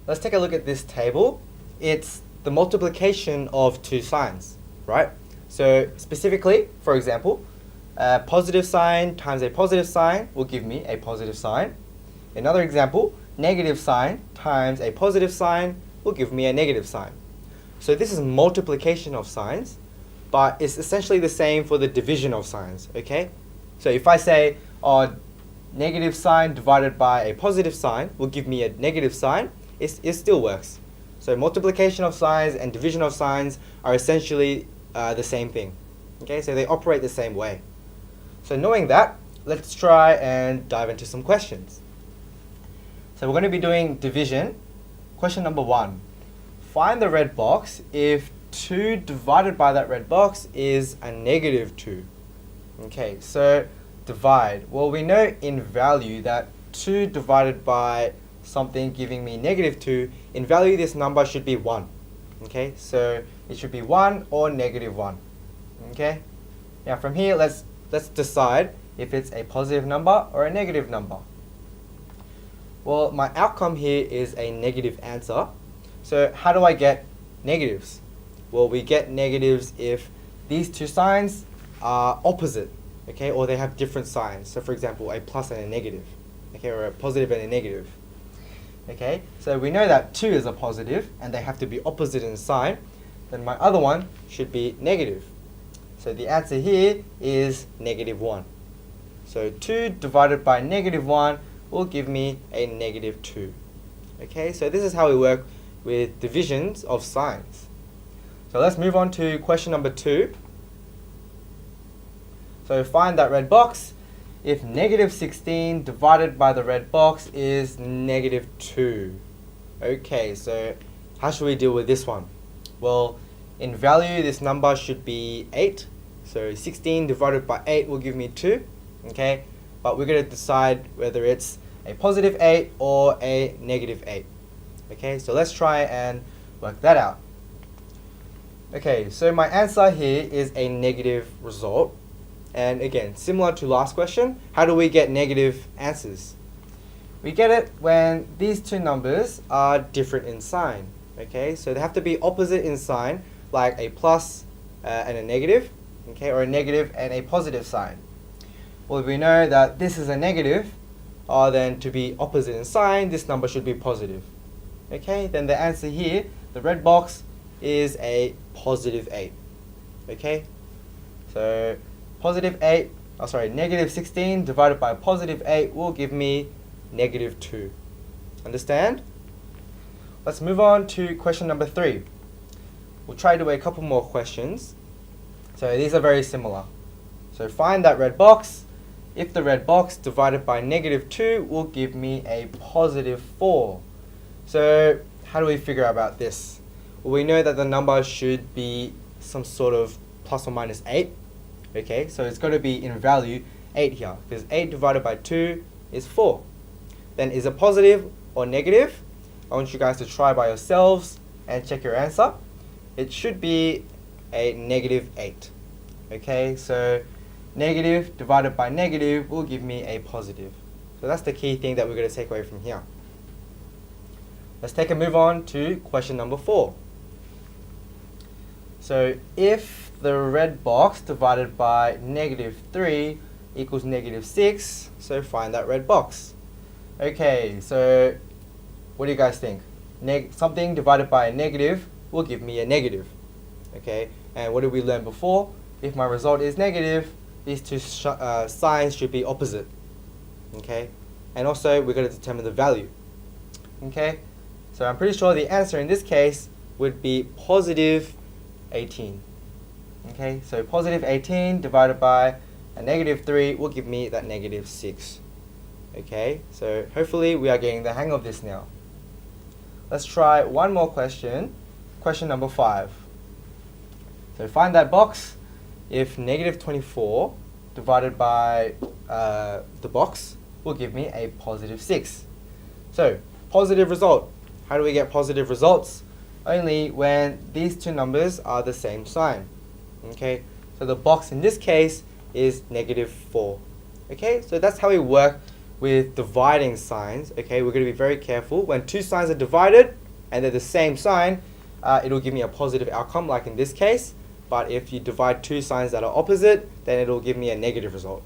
let's take a look at this table. It's the multiplication of two signs, right? So specifically, for example, a positive sign times a positive sign will give me a positive sign. Another example, negative sign times a positive sign will give me a negative sign. So this is multiplication of signs, but it's essentially the same for the division of signs, okay? So if I say, negative sign divided by a positive sign will give me a negative sign, it still works. So multiplication of signs and division of signs are essentially the same thing, okay? So they operate the same way. So knowing that, let's try and dive into some questions. So we're going to be doing division. Question number 1. Find the red box if 2 divided by that red box is a negative 2. Okay, so divide. Well, we know in value that 2 divided by something giving me negative 2, in value this number should be 1. Okay, so it should be 1 or negative 1. Okay, now from here let's decide if it's a positive number or a negative number. Well, my outcome here is a negative answer. So how do I get negatives? Well, we get negatives if these two signs are opposite, okay, or they have different signs. So for example, a plus and a negative, okay, or a positive and a negative. Okay, so we know that 2 is a positive and they have to be opposite in sign. Then my other one should be negative. So the answer here is negative 1. So 2 divided by negative 1 will give me a negative 2. Okay, so this is how we work with divisions of signs. So let's move on to question number 2. So find that red box if negative 16 divided by the red box is negative 2. Okay, so how should we deal with this one? Well, in value this number should be 8. So 16 divided by 8 will give me 2. Okay, but we're going to decide whether it's a positive 8 or a negative 8. Okay, so let's try and work that out. Okay, so my answer here is a negative result. And again, similar to last question, how do we get negative answers? We get it when these two numbers are different in sign. Okay, so they have to be opposite in sign, like a plus and a negative, okay, or a negative and a positive sign. Well, if we know that this is a negative, then to be opposite in sign, this number should be positive. Okay, then the answer here, the red box, is a positive 8. Okay, so negative 16 divided by positive 8 will give me negative 2. Understand? Let's move on to question number 3. We'll try to do a couple more questions. So these are very similar. So find that red box if the red box divided by negative 2 will give me a positive 4. So how do we figure out about this? Well, we know that the number should be some sort of plus or minus 8. Okay, so it's got to be in value 8 here, because 8 divided by 2 is 4. Then is it positive or negative? I want you guys to try by yourselves and check your answer. It should be a negative 8. Okay, so negative divided by negative will give me a positive. So that's the key thing that we're going to take away from here. Let's take a move on to question number 4. So if the red box divided by negative 3 equals negative 6, so find that red box. Okay, so what do you guys think? Something divided by a negative will give me a negative. Okay, and what did we learn before? If my result is negative, these two signs should be opposite. Okay, and also we're going to determine the value. Okay, so I'm pretty sure the answer in this case would be positive 18. Okay, so positive 18 divided by a negative 3 will give me that negative 6. Okay, so hopefully we are getting the hang of this now. Let's try one more question. Question number 5. So find that box if negative 24 divided by the box will give me a positive 6. So positive result. How do we get positive results? Only when these two numbers are the same sign. Okay, so the box in this case is negative 4. Okay, so that's how we work with dividing signs, okay, we're going to be very careful. When two signs are divided and they're the same sign, it'll give me a positive outcome, like in this case. But if you divide two signs that are opposite, then it'll give me a negative result.